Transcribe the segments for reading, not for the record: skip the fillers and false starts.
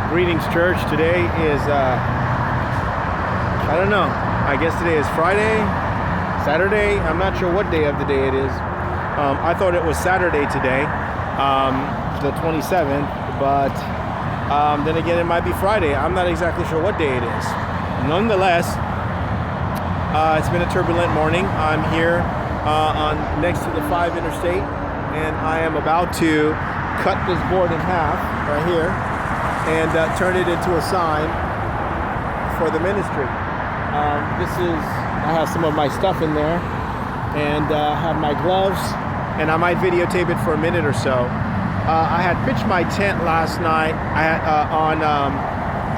Greetings, church. Today is, I don't know. I guess today is Friday, Saturday. I'm not sure what day of the day it is. I thought it was Saturday today, the 27th, but then again, it might be Friday. I'm not exactly sure what day it is. Nonetheless, it's been a turbulent morning. I'm here next to the 5 interstate, and I am about to cut this board in half right here and turn it into a sign for the ministry. I have some of my stuff in there, and have my gloves, and I might videotape it for a minute or so. I had pitched my tent last night on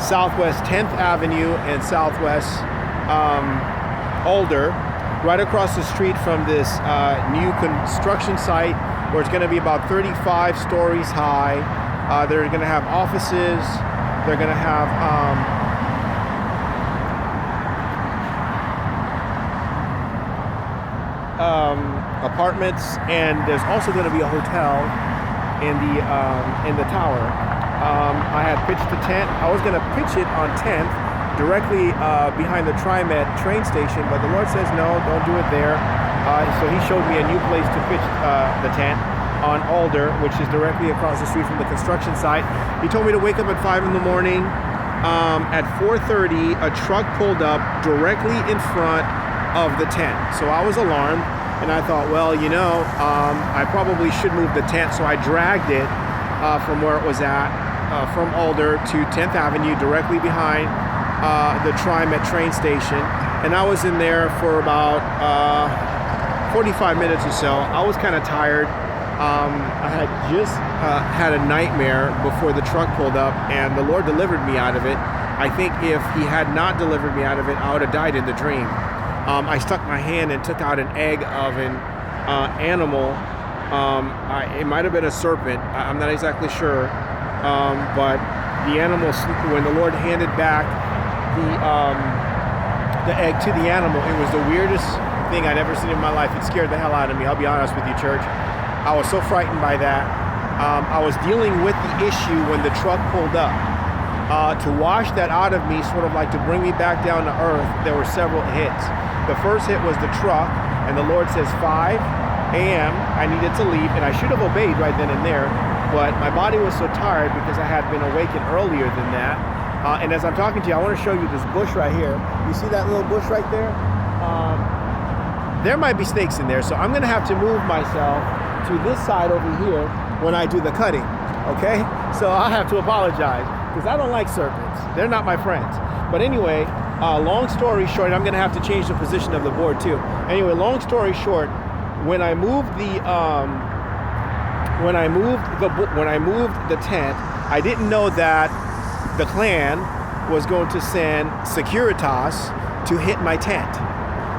Southwest 10th Avenue and Southwest Alder, right across the street from this new construction site where it's going to be about 35 stories high. They're going to have offices. They're going to have apartments, and there's also going to be a hotel in the tower. I had pitched the tent. I was going to pitch it on 10th, directly behind the TriMet train station, but the Lord says no, don't do it there. So He showed me a new place to pitch the tent on Alder, which is directly across the street from the construction site. He told me to wake up at 5 in the morning. At 4:30, a truck pulled up directly in front of the tent. So I was alarmed, and I thought, well, I probably should move the tent. So I dragged it from where it was at, from Alder to 10th Avenue, directly behind the TriMet train station. And I was in there for about 45 minutes or so. I was kind of tired. I had just had a nightmare before the truck pulled up, and the Lord delivered me out of it. I think if He had not delivered me out of it, I would have died in the dream. I stuck my hand and took out an egg of an animal. It might have been a serpent. I'm not exactly sure. But the animal, when the Lord handed back the egg to the animal, it was the weirdest thing I'd ever seen in my life. It scared the hell out of me. I'll be honest with you, church. I was so frightened by that. I was dealing with the issue when the truck pulled up. To wash that out of me, sort of like to bring me back down to earth, there were several hits. The first hit was the truck, and the Lord says 5 a.m. I needed to leave, and I should have obeyed right then and there, but my body was so tired because I had been awakened earlier than that. And as I'm talking to you, I want to show you this bush right here. You see that little bush right there? There might be snakes in there, so I'm going to have to move myself to this side over here when I do the cutting, okay? So I'll have to apologize because I don't like serpents. They're not my friends. But anyway, long story short, I'm going to have to change the position of the board too. Anyway, long story short, when I moved the tent, I didn't know that the clan was going to send Securitas to hit my tent.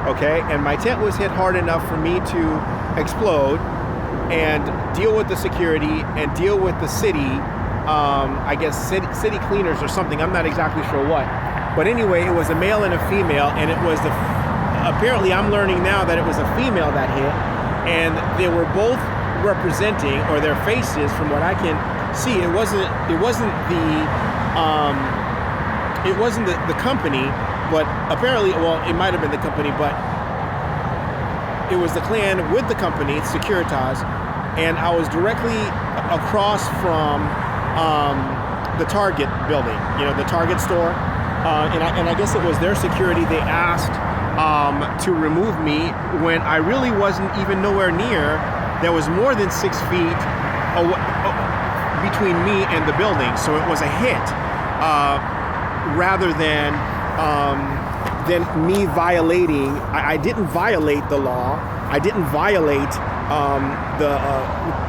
Okay, and my tent was hit hard enough for me to explode and deal with the security and deal with the city, I guess city cleaners or something. I'm not exactly sure what. But anyway, it was a male and a female, and it was apparently I'm learning now that it was a female that hit, and they were both representing, or their faces, from what I can see, it wasn't the company, but apparently, well, it might have been the company, but it was the clan with the company, Securitas, and I was directly across from the Target building, the Target store, and I guess it was their security. They asked to remove me when I really wasn't even nowhere near. There was more than 6 feet between me and the building, so it was a hit rather than me violating. I didn't violate the law. I didn't violate the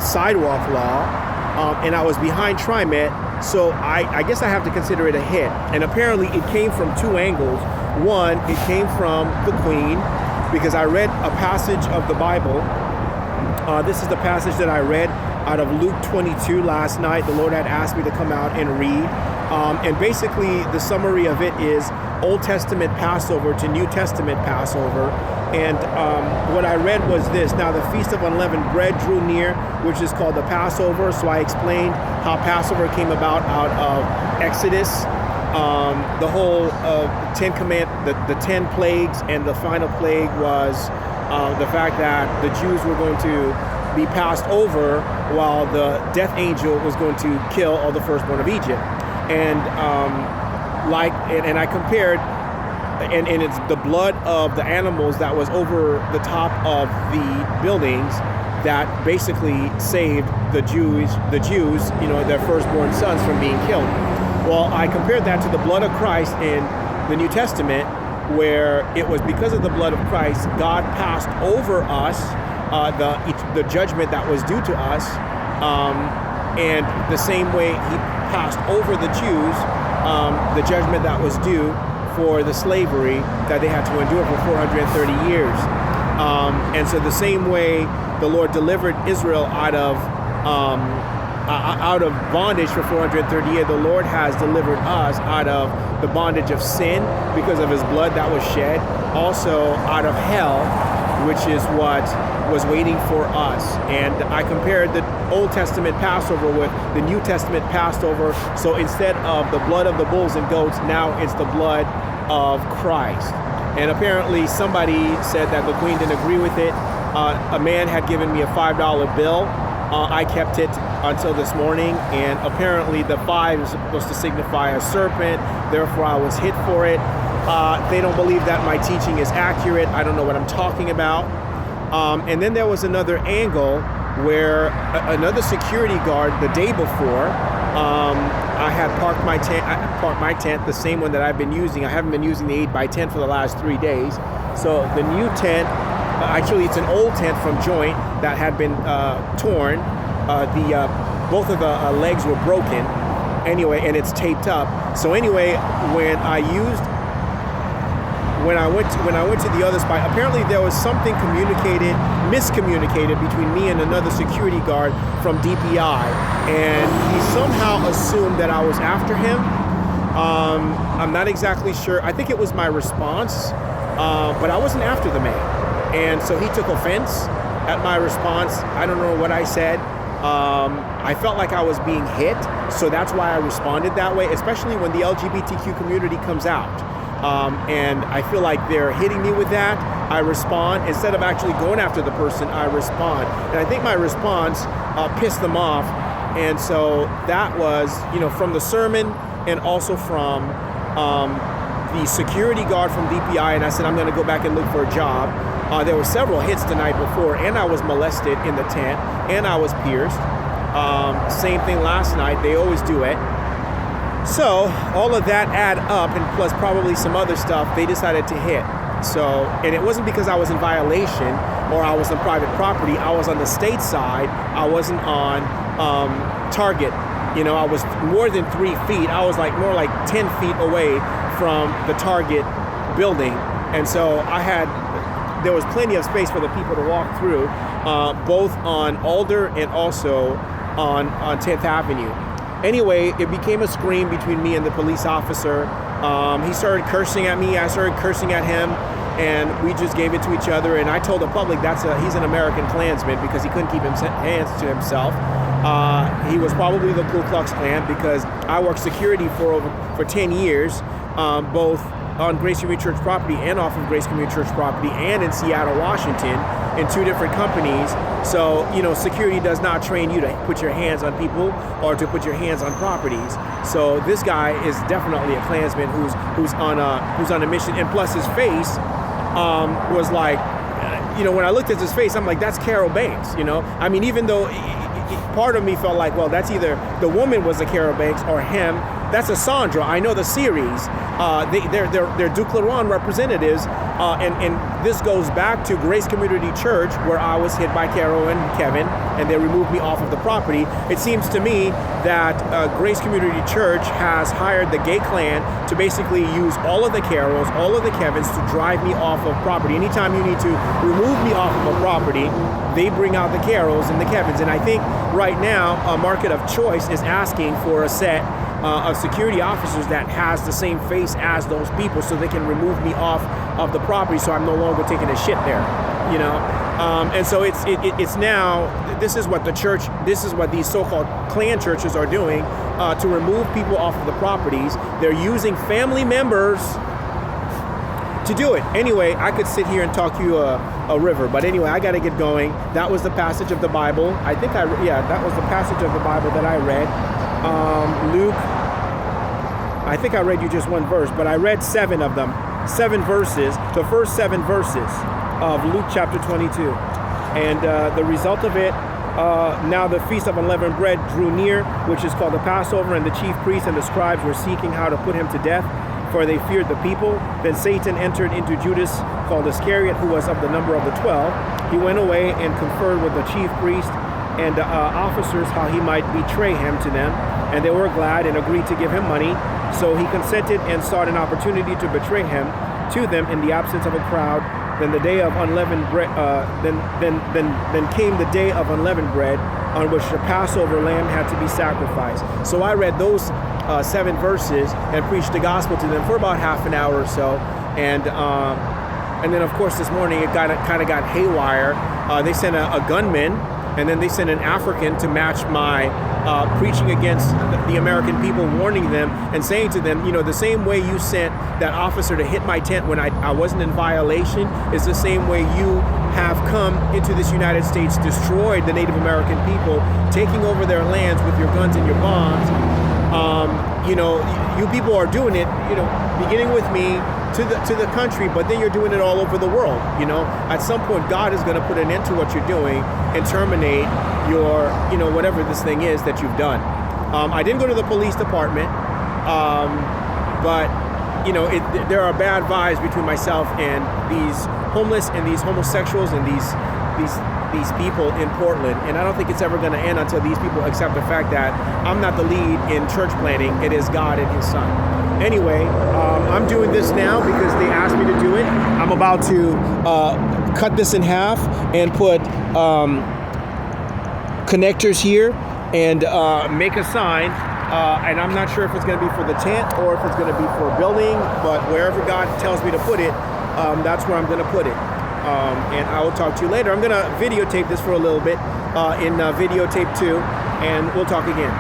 sidewalk law, and I was behind TriMet, so I guess I have to consider it a hit. And apparently it came from 2 angles. One, it came from the Queen, because I read a passage of the Bible. This is the passage that I read out of Luke 22 last night. The Lord had asked me to come out and read. And basically the summary of it is Old Testament Passover to New Testament Passover. And what I read was this: now the Feast of Unleavened Bread drew near, which is called the Passover. So I explained how Passover came about out of Exodus. The whole the 10 plagues, and the final plague was the fact that the Jews were going to be passed over while the death angel was going to kill all the firstborn of Egypt. And and I compared, and it's the blood of the animals that was over the top of the buildings that basically saved the Jews, their firstborn sons from being killed. Well, I compared that to the blood of Christ in the New Testament, where it was because of the blood of Christ, God passed over us the judgment that was due to us, and the same way he passed over the Jews the judgment that was due for the slavery that they had to endure for 430 years. And so the same way the Lord delivered Israel out of bondage for 430 years, the Lord has delivered us out of the bondage of sin because of his blood that was shed, also out of hell, which is what was waiting for us. And I compared the Old Testament Passover with the New Testament Passover. So instead of the blood of the bulls and goats, now it's the blood of Christ. And apparently somebody said that the Queen didn't agree with it. A man had given me a $5 bill. I kept it until this morning, and apparently the 5 is supposed to signify a serpent, therefore I was hit for it. They don't believe that my teaching is accurate. I don't know what I'm talking about. And then there was another angle where another security guard the day before, I had parked my tent, the same one that I've been using. I haven't been using the 8x10 for the last 3 days. So the new tent, actually it's an old tent from Joint that had been torn. Both of the legs were broken anyway, and it's taped up. So anyway, when I went to the other spot, apparently there was something miscommunicated between me and another security guard from DPI, and he somehow assumed that I was after him. I'm not exactly sure. I think it was my response, but I wasn't after the man. And so he took offense at my response. I don't know what I said. I felt like I was being hit, so that's why I responded that way, especially when the LGBTQ community comes out. And I feel like they're hitting me with that. I respond. Instead of actually going after the person, I respond. And I think my response pissed them off. And so that was, from the sermon and also from the security guard from DPI. And I said, I'm going to go back and look for a job. There were several hits the night before, and I was molested in the tent, and I was pierced. Same thing last night. They always do it. So all of that add up, and plus probably some other stuff, they decided to hit. So, and it wasn't because I was in violation or I was on private property. I was on the state side. I wasn't on target. I was more than 3 feet. I was more like 10 feet away from the target building. And so there was plenty of space for the people to walk through, both on Alder and also on 10th Avenue. Anyway, it became a scream between me and the police officer. He started cursing at me. I started cursing at him, and we just gave it to each other. And I told the public he's an American Klansman because he couldn't keep his hands to himself. He was probably the Ku Klux Klan because I worked security for 10 years, both on Grace Community Church property and off of Grace Community Church property, and in Seattle, Washington, in 2 different companies. So, security does not train you to put your hands on people or to put your hands on properties. So this guy is definitely a Klansman who's on a mission. And plus his face was like, when I looked at his face, I'm like, that's Carol Banks, I mean, even though part of me felt like, well, that's either the woman was a Carol Banks or him. That's a Sandra. I know the series. They're Duclairon representatives, and this goes back to Grace Community Church, where I was hit by Carol and Kevin, and they removed me off of the property. It seems to me that Grace Community Church has hired the gay clan to basically use all of the Carols, all of the Kevins to drive me off of property. Anytime you need to remove me off of a property, they bring out the Carols and the Kevins. And I think right now, a market of choice is asking for a set of security officers that has the same face as those people, so they can remove me off of the property, so I'm no longer taking a shit there, you know. And so it's now, this is what these so-called clan churches are doing to remove people off of the properties. They're using family members to do it. Anyway, I could sit here and talk you a river, but anyway, I got to get going. That was the passage of the Bible. That was the passage of the Bible that I read. Luke, I think I read you just one verse, but I read 7 of them, 7 verses, the first 7 verses of Luke chapter 22. And the result of it, now the feast of unleavened bread drew near, which is called the Passover, and the chief priests and the scribes were seeking how to put him to death, for they feared the people. Then Satan entered into Judas, called Iscariot, who was of the number of the 12. He went away and conferred with the chief priests and officers how he might betray him to them. And they were glad and agreed to give him money. So he consented and sought an opportunity to betray him to them in the absence of a crowd. Then the day of unleavened bread. Then came the day of unleavened bread, on which the Passover lamb had to be sacrificed. So I read those 7 verses and preached the gospel to them for about half an hour or so. And then of course this morning it kind of got haywire. They sent a gunman, and then they sent an African to match my preaching against the American people, warning them and saying to them, you know, the same way you sent that officer to hit my tent when I wasn't in violation is the same way you have come into this United States, destroyed the Native American people, taking over their lands with your guns and your bombs. You know, you people are doing it, you know, beginning with me to the country, but then you're doing it all over the world. You know, at some point, God is going to put an end to what you're doing and terminate your, you know, whatever this thing is that you've done. I didn't go to the police department, but you know, there are bad vibes between myself and these homeless and these homosexuals and these people in Portland, and I don't think it's ever going to end until these people accept the fact that I'm not the lead in church planting. It is God and His Son. Anyway, I'm doing this now because they asked me to do it. I'm about to cut this in half and put connectors here and make a sign. And I'm not sure if it's going to be for the tent or if it's going to be for a building, but wherever God tells me to put it, that's where I'm going to put it. And I will talk to you later. I'm going to videotape this for a little bit in videotape 2, and we'll talk again.